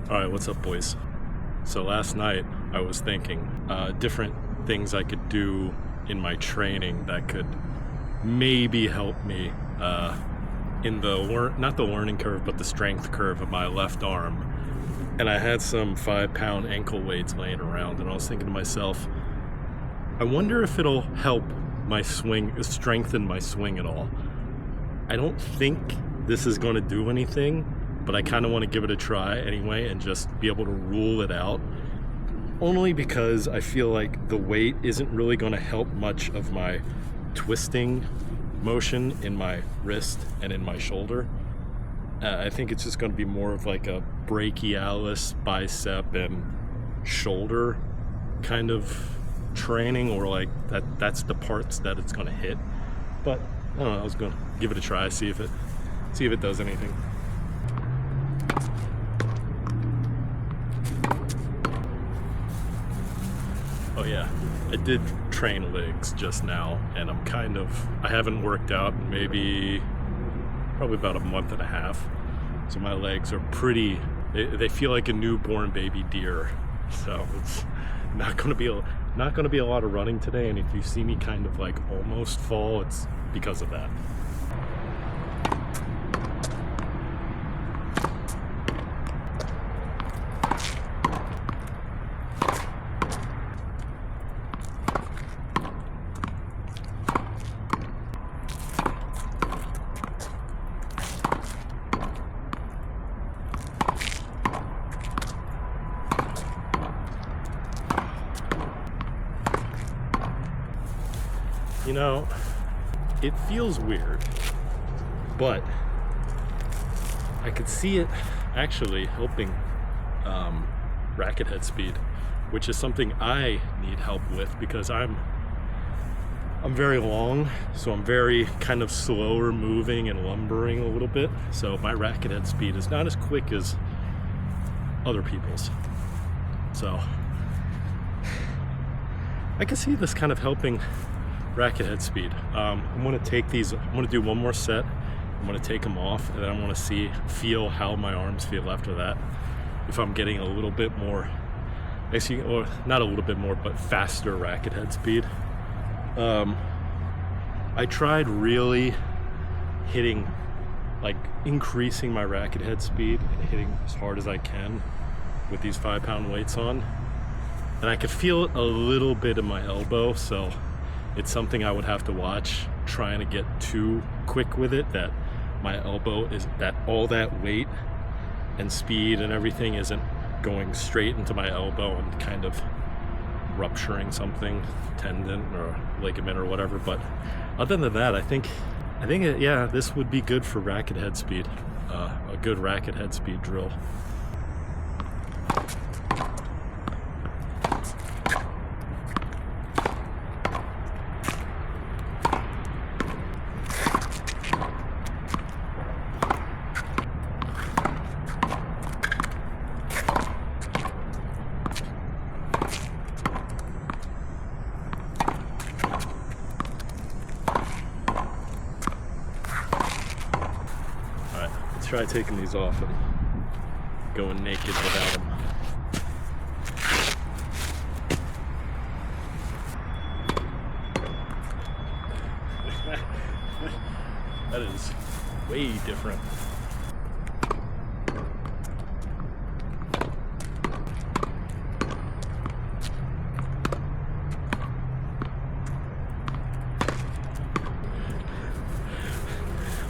Alright, what's up, boys? So last night I was thinking different things I could do in my training that could maybe help me in not the learning curve, but the strength curve of my left arm. And I had some 5-pound ankle weights laying around, and I was thinking to myself, I wonder if it'll help my swing, strengthen my swing at all. I don't think this is going to do anything, but I kind of want to give it a try anyway and just be able to rule it out. Only because I feel like the weight isn't really going to help much of my twisting motion in my wrist and in my shoulder. I think it's just going to be more of like a brachialis, bicep, and shoulder kind of training, or like that's the parts that it's going to hit. But I don't know, I was going to give it a try, see if it does anything. Oh yeah, I did train legs just now, and I haven't worked out in probably about a month and a half. So my legs are they feel like a newborn baby deer. So it's not going to be a lot of running today, and if you see me kind of like almost fall, it's because of that. You know, it feels weird, but I could see it actually helping racket head speed, which is something I need help with because I'm very long, so I'm very kind of slower moving and lumbering a little bit. So my racket head speed is not as quick as other people's. So I can see this kind of helping racket head speed. I'm going to do one more set. I'm going to take them off, and then I want to feel how my arms feel after that. If I'm getting a little bit more, or not a little bit more, but faster racket head speed. I tried really increasing my racket head speed and hitting as hard as I can with these 5-pound weights on. And I could feel it a little bit in my elbow, so it's something I would have to watch, trying to get too quick with it, that my elbow that all that weight and speed and everything isn't going straight into my elbow and kind of rupturing something, tendon or ligament or whatever. But other than that, I think this would be good for racket head speed, a good racket head speed drill. Try taking these off and going naked without them. That is way different.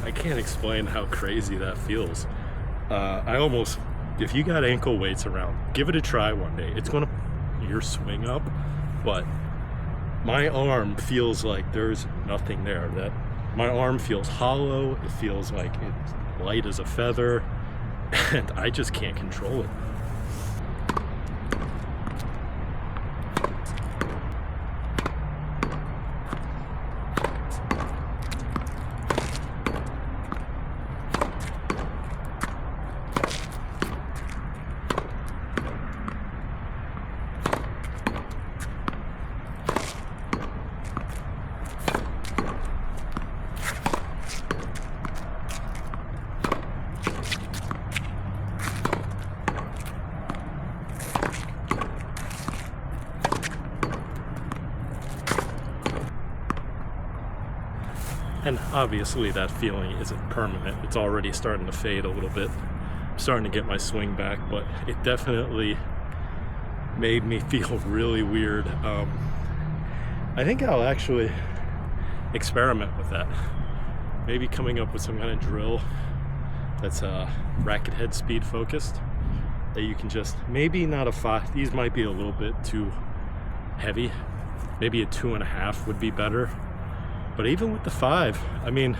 I can't explain how crazy that feels. If you got ankle weights around, give it a try one day. It's gonna your swing up, but my arm feels like there's nothing there. That my arm feels hollow. It feels like it's light as a feather, and I just can't control it. And obviously that feeling isn't permanent. It's already starting to fade a little bit. I'm starting to get my swing back, but it definitely made me feel really weird. I think I'll actually experiment with that. Maybe coming up with some kind of drill that's racket head speed focused, that you can just, maybe not a 5, these might be a little bit too heavy. Maybe a 2.5 would be better. But even with the 5, I mean,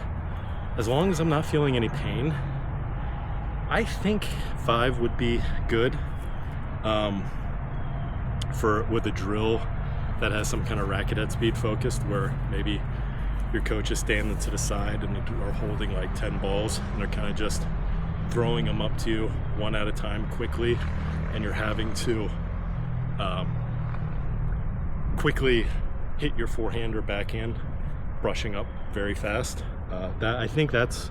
as long as I'm not feeling any pain, I think 5 would be good with a drill that has some kind of racket head speed focused, where maybe your coach is standing to the side and are holding like 10 balls and they're kind of just throwing them up to you one at a time quickly, and you're having to quickly hit your forehand or backhand, brushing up very fast. I think that's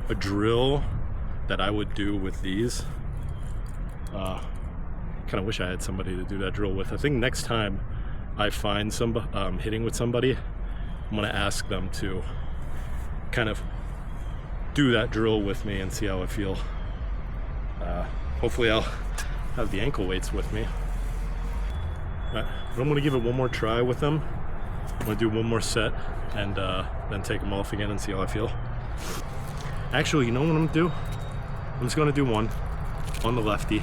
a drill that I would do with these. Kind of wish I had somebody to do that drill with. I think next time I find somebody hitting with somebody, I'm gonna ask them to kind of do that drill with me and see how I feel. Hopefully I'll have the ankle weights with me. But I'm gonna give it one more try with them. I'm gonna do one more set and then take them off again and see how I feel. Actually, you know what I'm gonna do? I'm just gonna do one on the lefty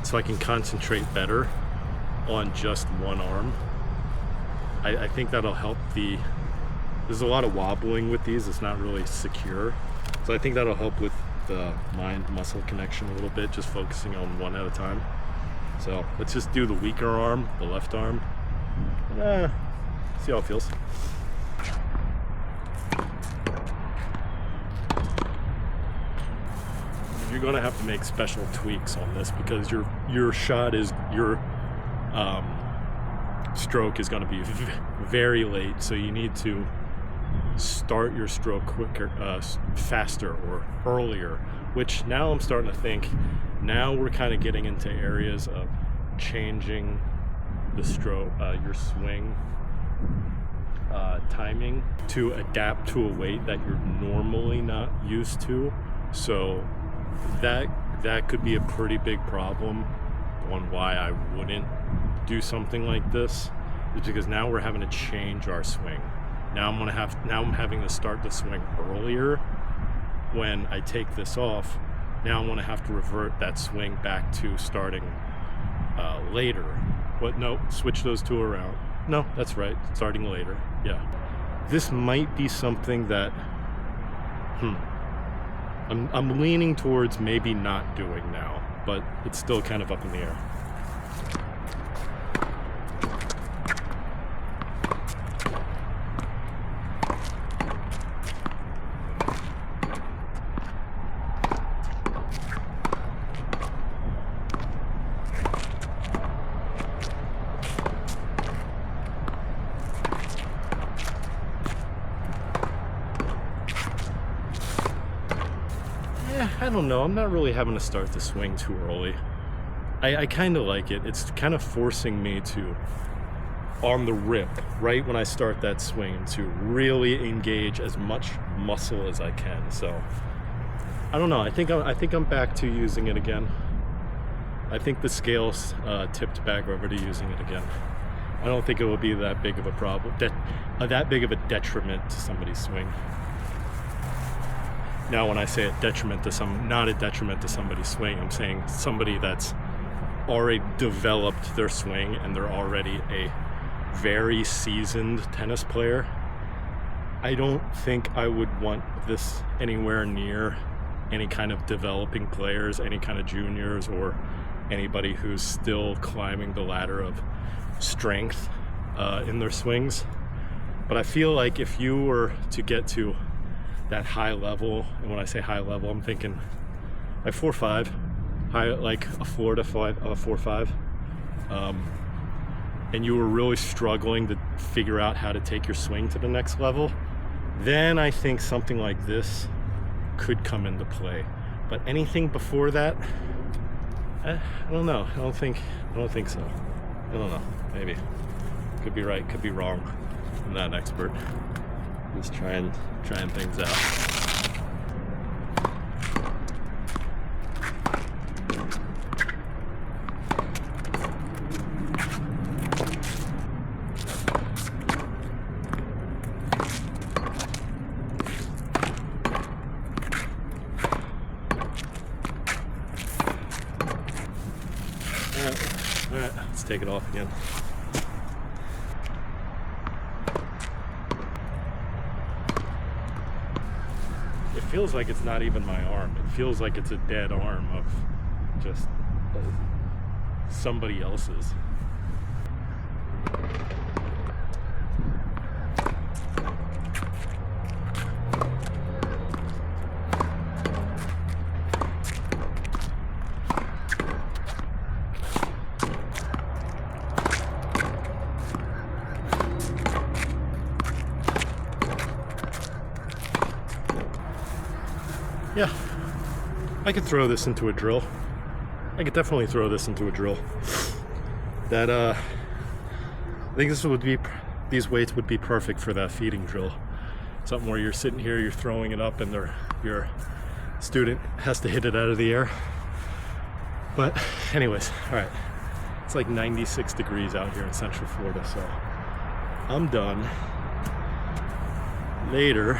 so I can concentrate better on just one arm. I think that'll help. There's a lot of wobbling with these, it's not really secure. So I think that'll help with the mind-muscle connection a little bit, just focusing on one at a time. So let's just do the weaker arm, the left arm. See how it feels. You're gonna have to make special tweaks on this because your shot is stroke is going to be very late, so you need to start your stroke quicker, faster or earlier, which now I'm starting to think now we're kind of getting into areas of changing the stroke, your swing timing to adapt to a weight that you're normally not used to. So that could be a pretty big problem on why I wouldn't do something like this, is because now we're having to change our swing. Now I'm having to start the swing earlier. When I take this off, now I'm going to have to revert that swing back to starting later. But no, switch those two around. No, that's right, starting later. Yeah, this might be something that I'm leaning towards maybe not doing now, but it's still kind of up in the air. I don't know, I'm not really having to start the swing too early. I kind of like it. It's kind of forcing me to, on the rip, right when I start that swing, to really engage as much muscle as I can. So, I don't know, I think I'm back to using it again. I think the scales tipped back over to using it again. I don't think it will be that big of a problem, that big of a detriment to somebody's swing. Now, when I say a detriment to not a detriment to somebody's swing, I'm saying somebody that's already developed their swing and they're already a very seasoned tennis player. I don't think I would want this anywhere near any kind of developing players, any kind of juniors, or anybody who's still climbing the ladder of strength in their swings. But I feel like if you were to get to that high level, and when I say high level, I'm thinking like 4-5, high, like a 4-5, and you were really struggling to figure out how to take your swing to the next level, then I think something like this could come into play. But anything before that, I don't know. I don't think so. I don't know. Maybe. Could be right, could be wrong. I'm not an expert. Just trying things out. All right, let's take it off again. It feels like it's not even my arm. It feels like it's a dead arm of just somebody else's. Yeah, I could throw this into a drill. I could definitely throw this into a drill. That I think these weights would be perfect for that feeding drill. Something where you're sitting here, you're throwing it up, and your student has to hit it out of the air. But anyways, all right. It's like 96 degrees out here in Central Florida, so I'm done. Later.